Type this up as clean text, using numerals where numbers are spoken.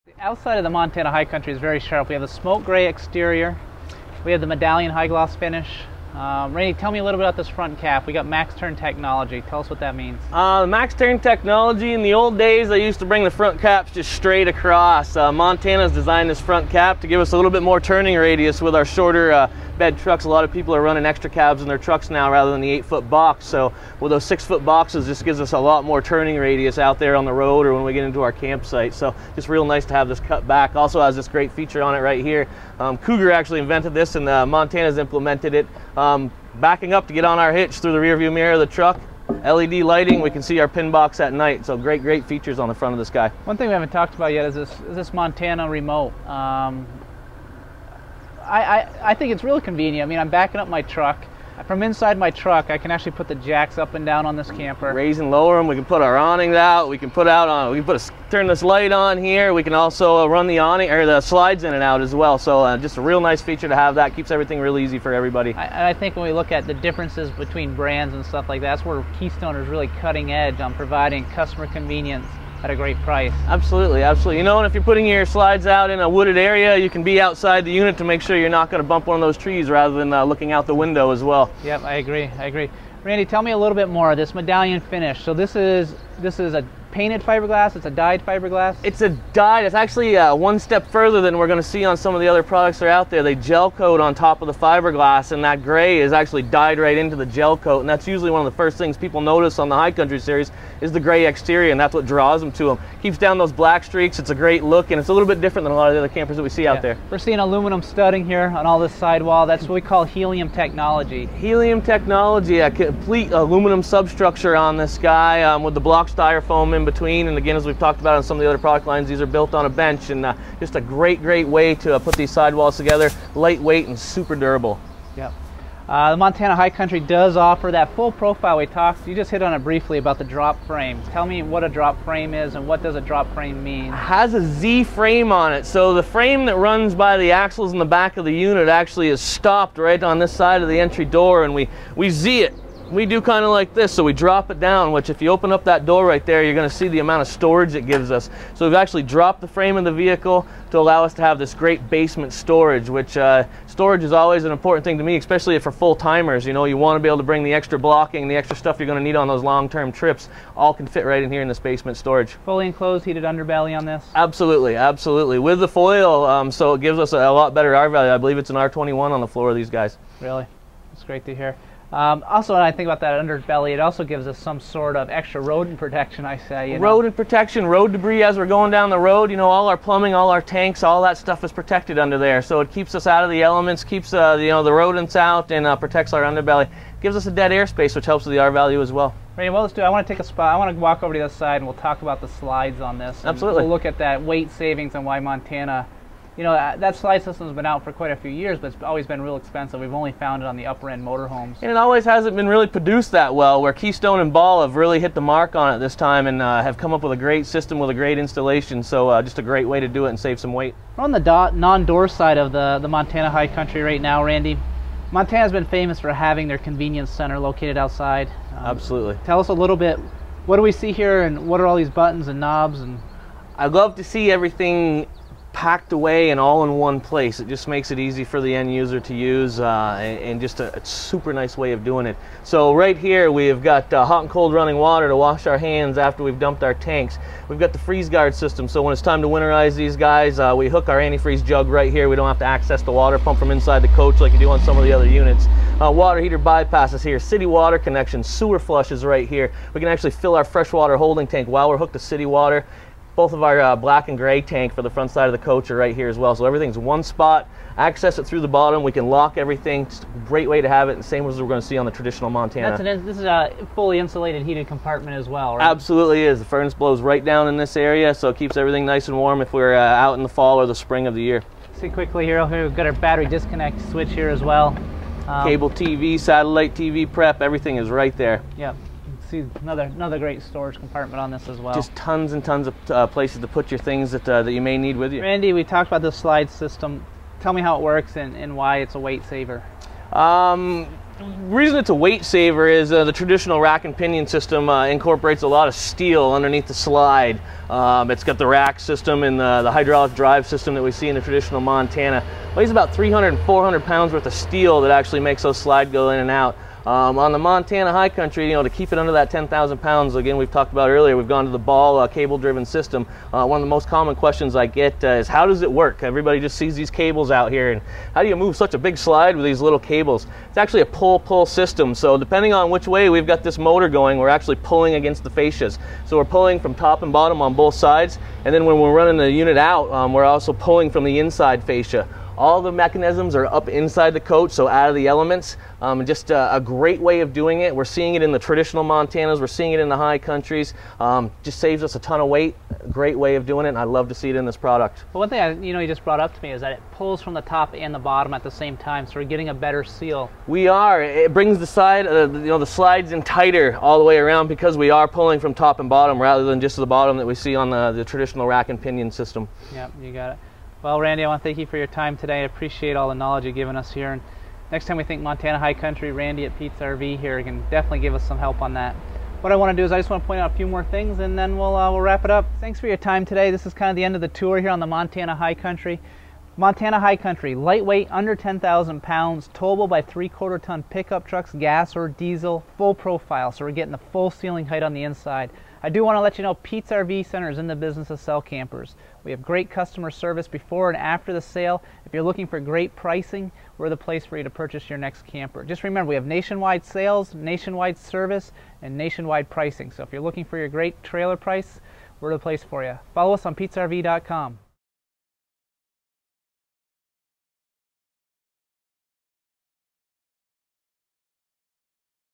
The outside of the Montana High Country is very sharp. We have the smoke gray exterior. We have the medallion high gloss finish. Randy, tell me a little bit about this front cap. We got max turn technology. Tell us what that means. The max turn technology, in the old days, I used to bring the front caps just straight across. Montana's designed this front cap to give us a little bit more turning radius with our shorter bed trucks. A lot of people are running extra cabs in their trucks now rather than the 8-foot box. So with those 6-foot boxes, this gives us a lot more turning radius out there on the road or when we get into our campsite. So just real nice to have this cut back. Also has this great feature on it right here. Cougar actually invented this and Montana's implemented it. Backing up to get on our hitch through the rear view mirror of the truck. LED lighting, we can see our pin box at night. So great features on the front of this guy. One thing we haven't talked about yet is this Montana remote. I think it's really convenient. I mean, I'm backing up my truck. From inside my truck, I can actually put the jacks up and down on this camper. Raise and lower them. We can put our awnings out. We can turn this light on here. We can also run the awning or the slides in and out as well. So just a real nice feature to have that. Keeps everything real easy for everybody. I think when we look at the differences between brands and stuff like that, that's where Keystone is really cutting edge on providing customer convenience at a great price. Absolutely. You know, and if you're putting your slides out in a wooded area, you can be outside the unit to make sure you're not going to bump one of those trees rather than looking out the window as well. Yep, I agree. Randy, tell me a little bit more of this medallion finish. So this is a painted fiberglass, it's a dyed fiberglass? It's a dyed. It's actually one step further than we're going to see on some of the other products that are out there. They gel coat on top of the fiberglass, and that gray is actually dyed right into the gel coat, and that's usually one of the first things people notice on the High Country series is the gray exterior, and that's what draws them to them. Keeps down those black streaks. It's a great look, and it's a little bit different than a lot of the other campers that we see out there. We're seeing aluminum studding here on all this sidewall. That's what we call helium technology. Helium technology, a complete aluminum substructure on this guy with the block styrofoam in between, and again, as we've talked about on some of the other product lines, these are built on a bench, and just a great way to put these sidewalls together. Lightweight and super durable. Yep. The Montana High Country does offer that full profile we talked. You just hit on it briefly about the drop frame. Tell me what a drop frame is and what does a drop frame mean? It has a Z frame on it. So the frame that runs by the axles in the back of the unit actually is stopped right on this side of the entry door, and we Z it. We do kind of like this, so we drop it down, which if you open up that door right there, you're going to see the amount of storage it gives us. So we've actually dropped the frame of the vehicle to allow us to have this great basement storage, which storage is always an important thing to me, especially for full-timers. You know, you want to be able to bring the extra blocking, the extra stuff you're going to need on those long-term trips, all can fit right in here in this basement storage. Fully enclosed heated underbelly on this? Absolutely. With the foil, so it gives us a lot better R value. I believe it's an R21 on the floor of these guys. Really? That's great to hear. Also, when I think about that underbelly, it also gives us some sort of extra rodent protection, I say. Rodent protection, road debris as we're going down the road. You know, all our plumbing, all our tanks, all that stuff is protected under there. So it keeps us out of the elements, keeps the rodents out, and protects our underbelly. Gives us a dead airspace, which helps with the R value as well. Randy, well, let's do it. I want to take a spot. I want to walk over to the other side, and we'll talk about the slides on this. Absolutely. We'll look at that weight savings and why Montana. You know, that slide system's been out for quite a few years, but it's always been real expensive. We've only found it on the upper end motorhomes. And it always hasn't been really produced that well, where Keystone and Ball have really hit the mark on it this time and have come up with a great system with a great installation. So just a great way to do it and save some weight. We're on the non-door side of the Montana High Country right now, Randy. Montana's been famous for having their convenience center located outside. Absolutely. Tell us a little bit, what do we see here and what are all these buttons and knobs? And I'd love to see everything packed away and all in one place. It just makes it easy for the end user to use and just a super nice way of doing it. So right here we've got hot and cold running water to wash our hands after we've dumped our tanks. We've got the freeze guard system, so when it's time to winterize these guys, we hook our antifreeze jug right here. We don't have to access the water pump from inside the coach like you do on some of the other units. Water heater bypasses here, city water connection, sewer flushes right here. We can actually fill our freshwater holding tank while we're hooked to city water. Both of our black and gray tank for the front side of the coach are right here as well. So everything's one spot. Access it through the bottom. We can lock everything. Just a great way to have it. The same as we're going to see on the traditional Montana. This is a fully insulated heated compartment as well, right? Absolutely is. The furnace blows right down in this area, so it keeps everything nice and warm if we're out in the fall or the spring of the year. See quickly here, we've got our battery disconnect switch here as well. Cable TV, satellite TV prep, everything is right there. Yep. See another great storage compartment on this as well. Just tons and tons of places to put your things that you may need with you. Randy, we talked about the slide system. Tell me how it works and why it's a weight saver. reason it's a weight saver is the traditional rack and pinion system incorporates a lot of steel underneath the slide. It's got the rack system and the hydraulic drive system that we see in the traditional Montana. It weighs about 300 and 400 pounds worth of steel that actually makes those slide go in and out. On the Montana High Country, to keep it under that 10,000 pounds, again, we've talked about earlier, we've gone to the ball cable-driven system. One of the most common questions I get is, how does it work? Everybody just sees these cables out here, and how do you move such a big slide with these little cables? It's actually a pull-pull system, so depending on which way we've got this motor going, we're actually pulling against the fascias. So we're pulling from top and bottom on both sides, and then when we're running the unit out, we're also pulling from the inside fascia. All the mechanisms are up inside the coach, so out of the elements. Just a great way of doing it. We're seeing it in the traditional Montanas. We're seeing it in the high countries. Just saves us a ton of weight. Great way of doing it, and I love to see it in this product. Well, one thing you just brought up to me is that it pulls from the top and the bottom at the same time, so we're getting a better seal. We are. It brings the side, the slides in tighter all the way around because we are pulling from top and bottom rather than just the bottom that we see on the traditional rack and pinion system. Yep, you got it. Well, Randy, I want to thank you for your time today. I appreciate all the knowledge you've given us here. And next time we think Montana High Country, Randy at Pete's RV here can definitely give us some help on that. What I want to do is I just want to point out a few more things, and then we'll wrap it up. Thanks for your time today. This is kind of the end of the tour here on the Montana High Country. Montana High Country, lightweight, under 10,000 pounds, towable by 3/4 ton pickup trucks, gas or diesel, full profile, so we're getting the full ceiling height on the inside. I do want to let you know Pete's RV Center is in the business of sell campers. We have great customer service before and after the sale. If you're looking for great pricing, we're the place for you to purchase your next camper. Just remember, we have nationwide sales, nationwide service, and nationwide pricing. So if you're looking for your great trailer price, we're the place for you. Follow us on PetesRV.com.